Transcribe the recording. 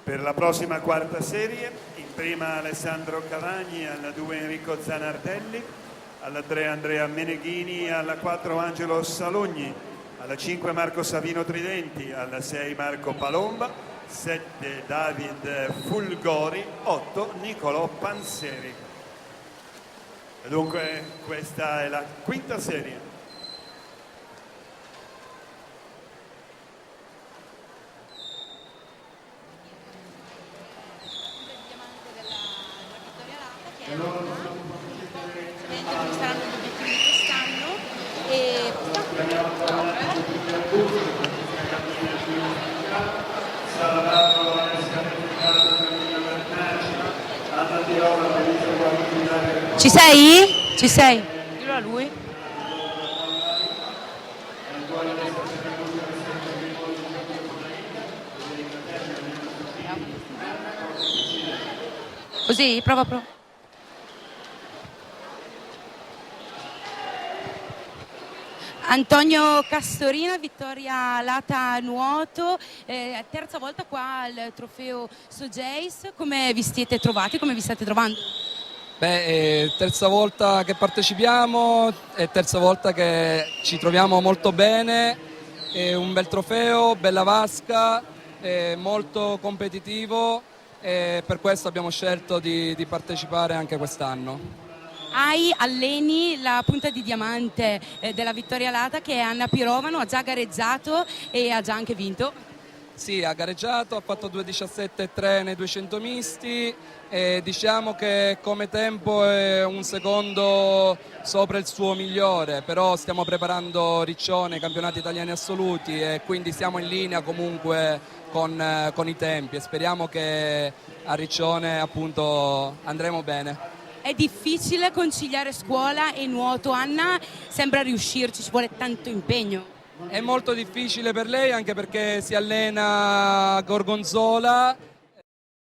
Per la prossima quarta serie, in prima Alessandro Cavagni, alla 2 Enrico Zanardelli, alla 3 Andrea Meneghini, alla 4 Angelo Salogni, alla 5 Marco Savino Tridenti, alla 6 Marco Palomba, 7 David Fulgori, 8 Nicolò Panseri. E dunque questa è la quinta serie. Ci saranno gli obiettivi di quest'anno e ci sei? Ci sei? Dillo a lui. Così? Prova. Antonio Castorina, vittoria Lata nuoto, terza volta qua al trofeo Sogeis. Come vi siete trovati? Come vi state trovando? Terza volta che partecipiamo e terza volta che ci troviamo molto bene, è un bel trofeo, bella vasca, molto competitivo e per questo abbiamo scelto di partecipare anche quest'anno. Alleni la punta di diamante della vittoria Lata, che è Anna Pirovano, ha già gareggiato e ha già anche vinto. Sì, ha gareggiato, ha fatto 2:17,3 nei 200 misti e diciamo che come tempo è un secondo sopra il suo migliore, però stiamo preparando Riccione, campionati italiani assoluti e quindi siamo in linea comunque con i tempi e speriamo che a Riccione appunto andremo bene. È difficile conciliare scuola e nuoto. Anna sembra riuscirci, ci vuole tanto impegno. È molto difficile per lei anche perché si allena a Gorgonzola